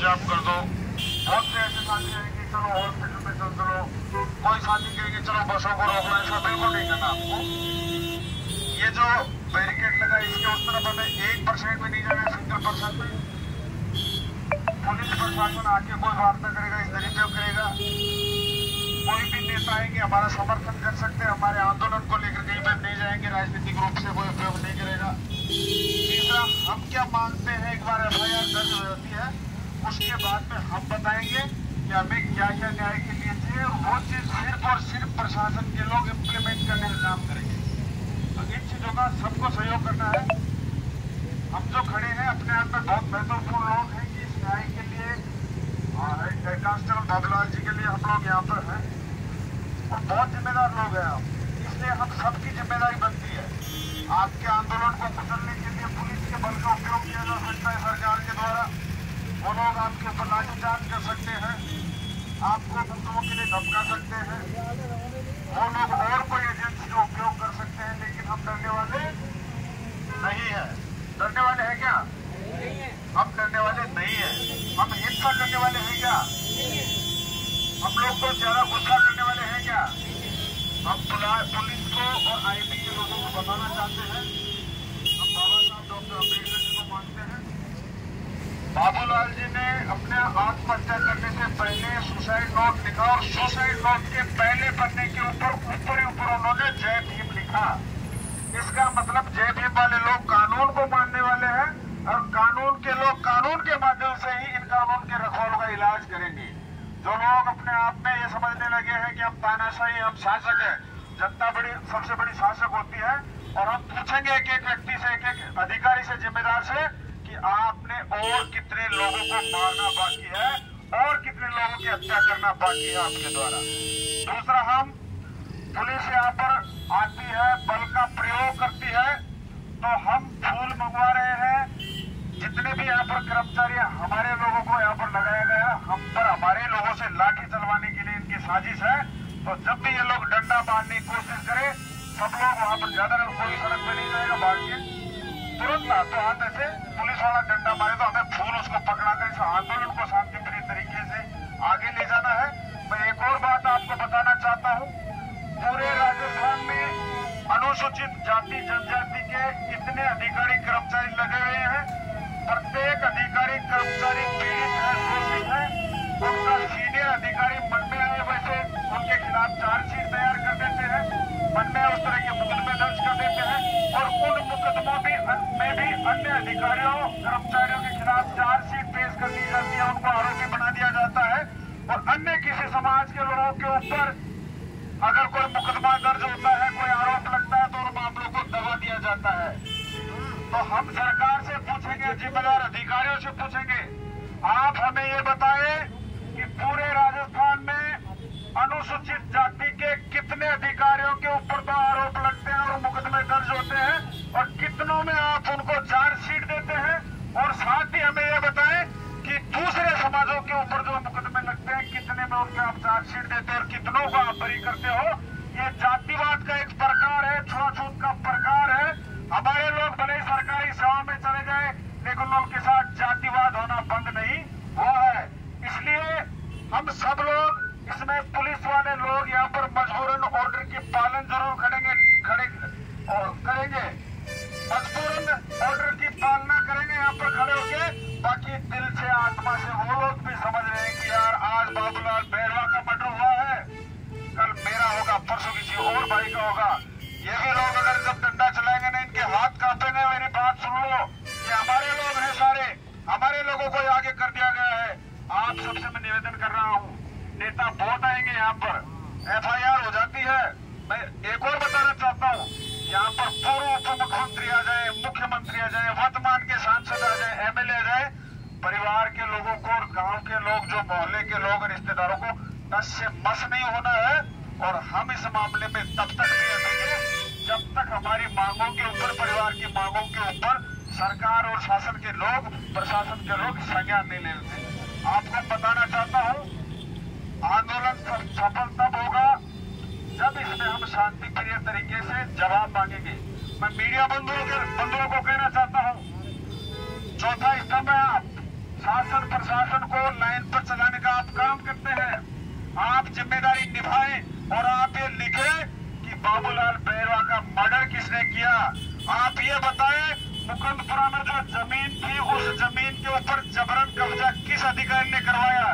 जाम कर दो। बहुत से ऐसे साथी कहेंगे चलो हॉस्पिटल में चलो, कोई साथी कहेंगे चलो बसों को रोक लो। ऐसा बिल्कुल नहीं करना आपको। ये जो बैरिकेड लगा इसके उस तरफ हमें 1% भी नहीं जाना, सिंगल परसेंट भी। पुलिस प्रशासन आके कोई वार्ता करेगा, इस तरीके करेगा। कोई भी नेता आएंगे हमारा समर्थन कर सकते हैं, हमारे आंदोलन को लेकर कहीं पर नहीं जाएंगे, राजनीतिक रूप से कोई उपयोग नहीं करेगा। तीसरा, हम क्या मांगते हैं, एक बार FIR दर्ज हो जाती है उसके बाद में हम बताएंगे कि हमें क्या क्या न्याय के लिए चाहिए, वो चीज सिर्फ और सिर्फ प्रशासन के लोग इम्प्लीमेंट करने का काम करेंगे। इन चीजों का सबको सहयोग करना है। हम जो खड़े हैं अपने आप में बहुत महत्वपूर्ण लोग हैं कि इस न्याय के लिए कांस्टेबल बाबूलाल जी के लिए हम लोग यहाँ पर हैं और बहुत जिम्मेदार लोग हैं हम, इसलिए हम सबकी जिम्मेदारी बनती है। आपके आंदोलन को कुचलने के लिए पुलिस के बल का उपयोग किया जा सकता है सरकार के द्वारा। वो लोग आपके ऊपर लाठीचार्ज कर सकते हैं, आपको मुद्दों के लिए धमका सकते हैं, वो लोग और कोई एजेंसी का उपयोग कर सकते हैं, लेकिन हम डरने वाले नहीं है। डरने वाले हैं क्या? हम डरने वाले नहीं है। हम हिंसा करने वाले हैं क्या? हम लोग को ज्यादा गुस्सा करने वाले हैं क्या? हम पुलिस को और IB के लोगों को बताना चाहते हैं, हम बाबा साहब डॉक्टर अम्बेडकर जी को मानते हैं। बाबूलाल जी ने अपने आत्महत्या करने से पहले सुसाइड नोट लिखा और सुसाइड नोट के पहले पन्ने के ऊपर ऊपर उन्होंने जय भीम लिखा। इसका मतलब जय भीम वाले लोग कानून को मानने वाले हैं और कानून के लोग कानून के माध्यम से ही इन कानून के रखवालों का इलाज करेंगे। जो लोग अपने आप में ये समझने लगे हैं कि हम तानाशाही, हम शासक हैं, जनता सबसे बड़ी शासक होती है, और हम पूछेंगे एक एक व्यक्ति से, एक एक अधिकारी से, जिम्मेदार से कि आपने और कितने लोगों को मारना बाकी है और कितने लोगों की हत्या करना बाकी है आपके द्वारा। दूसरा, हम पुलिस यहाँ पर आती है, बल का प्रयोग करती है, तो हम फूल मंगवा रहे हैं। जितने भी यहाँ पर कर्मचारी हमारे लोगों को यहाँ पर लगाया गया, हम पर हमारे लोगों से लाठी चलवाने के लिए इनकी साजिश है। तो जब भी ये लोग डंडा मारने की कोशिश करें, सब लोग वहाँ पर ज्यादा कोई सड़क पे नहीं जाएगा, भागिए तुरंत हाथों हाथ ऐसे पुलिस वाला डंडा मारे तो हमें फूल उसको पकड़ाकर इस आंदोलन को शांतिप्रिय तरीके से आगे ले जाना है। मैं एक और बात आपको बताना चाहता हूँ, पूरे राजस्थान में अनुसूचित जाति जनजाति के इतने अधिकारी कर्मचारी लगे हुए हैं, प्रत्येक अधिकारी कर्मचारी पीड़ित है, शोषित है। उनका सीनियर अधिकारी मन में आए वैसे उनके खिलाफ चार्जशीट तैयार कर देते हैं, मन में उस तरह के मुकदमे दर्ज कर देते हैं और उन मुकदमों में भी अन्य अधिकारियों कर्मचारियों के खिलाफ चार्जशीट पेश कर दी जाती है, उनको आरोपी बना दिया जाता है। और अन्य किसी समाज के लोगों के ऊपर अगर कोई मुकदमा दर्ज होता है, कोई आरोप लगता है, तो उन मामलों को दबा दिया जाता है। तो हम सरकार से पूछेंगे, जिम्मेदार अधिकारियों से पूछेंगे, आप हमें ये बताएं कि पूरे राजस्थान में अनुसूचित जाति के कितने अधिकारियों के ऊपर तो आरोप लगते हैं और मुकदमे दर्ज होते हैं और कितनों में आप उनको चार्जशीट देते हैं, और साथ ही हमें ये बताएं कि दूसरे समाजों के ऊपर जो मुकदमे लगते हैं कितने में उनके आप चार्जशीट देते हैं और कितनों को आप बरी करते हो। ये जातिवाद का एक प्रकार है, छुआछूत का प्रकार है। हमारे लोग भले सरकारी सेवा में चले जाए, लेकिन उनके साथ जातिवाद होना बंद नहीं हुआ है। इसलिए हम सब लोग इसमें पुलिस वाले लोग यहाँ पर मजबूरन ऑर्डर की पालन जरूर करेंगे, मजबूरन ऑर्डर की पालना करेंगे यहाँ पर खड़े होके। बाकी दिल से, आत्मा से वो लोग भी समझ रहे हैं कि यार आज बाबूलाल बैरवा का मर्डर हुआ है, कल मेरा होगा, परसों किसी और भाई का होगा। ये भी लोग अगर जब डंडा चलाएंगे ना, इनके हाथ कांपेंगे। मेरी बात सुन लो, ये हमारे लोग हैं सारे, हमारे लोगों को आगे कर दिया गया है। आप सबसे मैं निवेदन कर रहा हूँ, नेता बहुत आएंगे यहाँ पर, FIR हो जाती है। मैं एक और बताना चाहता हूँ, यहाँ पर पूर्व उप मुख्यमंत्री आ जाए, मुख्यमंत्री आ जाए, वर्तमान के सांसद आ जाए, MLA आ जाए, परिवार के लोगों को और गांव के लोग, जो मोहल्ले के लोग, रिश्तेदारों को टस से मस नहीं होना है। और हम इस मामले में तब तक नहीं हटेंगे जब तक हमारी मांगों के ऊपर, परिवार की मांगों के ऊपर सरकार और शासन के लोग, प्रशासन के लोग संज्ञान नहीं ले लेते। आपको बताना चाहता हूँ, आंदोलन सफल तब होगा जब इसमें हम शांतिप्रिय तरीके से जवाब मांगेंगे। मैं मीडिया बंधुओं को कहना चाहता हूँ, चौथा स्तंभ है आप, शासन प्रशासन को लाइन पर चलाने का आप काम करते हैं। आप जिम्मेदारी निभाएं और आप ये लिखे कि बाबूलाल बैरवा का मर्डर किसने किया। आप ये बताएं मुकुंदपुरा में जो जमीन थी उस जमीन के ऊपर जबरन कब्जा किस अधिकारी ने करवाया।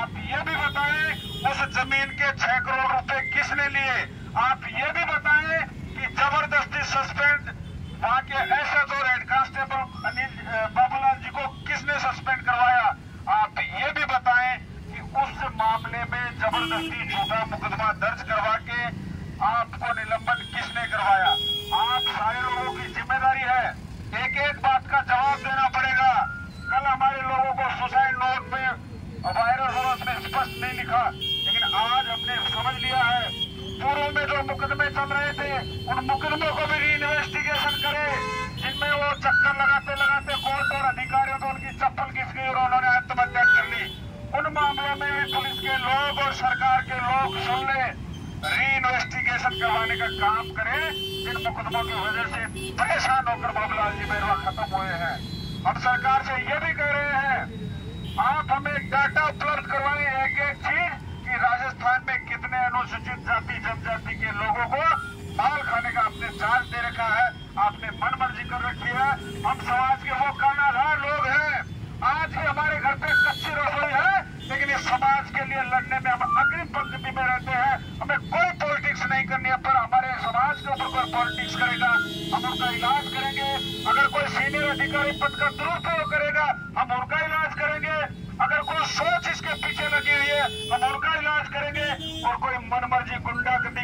आप ये भी बताएं उस जमीन के 6 करोड़ रुपए किसने लिए। आप ये भी बताएं कि जबरदस्ती सस्पेंड वहां के SHO head constable Anil Babulal ji को किसने सस्पेंड करवाया। आप ये भी बताएं कि उस मामले में जबरदस्ती झूठा मुकदमा दर्ज करवा के आपको निलंबन किसने करवाया। आप सारे लोगों की जिम्मेदारी है, एक एक बात का जवाब देना पड़ेगा। कल हमारे लोगों को सुसाइड नोट में वायरल हुआ, उसमें स्पष्ट नहीं लिखा, लेकिन आज हमने समझ लिया है पूर्व में जो मुकदमे चल रहे थे उन मुकदमों को भी रीइन्वेस्टिगेशन करे, जिनमें वो चक्कर लगाते लगाते कोर्ट और अधिकारियों को उनकी चप्पल घिस गई और उन्होंने आत्महत्या कर ली। उन मामलों में भी पुलिस के लोग और सरकार के लोग सुन ले, रीइन्वेस्टिगेशन करवाने का काम करें। जिन मुकदमों की वजह से परेशान होकर बाबूलाल जी बैरवा खत्म हुए हैं, हम सरकार से ये भी कह रहे हैं आप हमें डाटा उपलब्ध करवाएं एक एक चीज कि राजस्थान में कितने अनुसूचित जाति जनजाति के लोगों को माल खाने का आपने चार्ज दे रखा है, आपने मन मर्जी कर रखी है। हम समाज के वो कानाधार लोग हैं, आज भी हमारे घर पे कच्ची रसोई है, लेकिन इस समाज के लिए लड़ने में हम अग्रिम पंक्ति में रहते हैं। हमें कोई पॉलिटिक्स नहीं करनी है, पर हमारे समाज के ऊपर कोई पॉलिटिक्स करेगा हम उनका इलाज करेंगे। अगर कोई सीनियर अधिकारी पद का दुरुपयोग करेगा हम उनका इलाज करेंगे। अगर कोई सोच इसके पीछे लगी हुई है हम उनका इलाज करेंगे। और कोई मनमर्जी गुंडागर्दी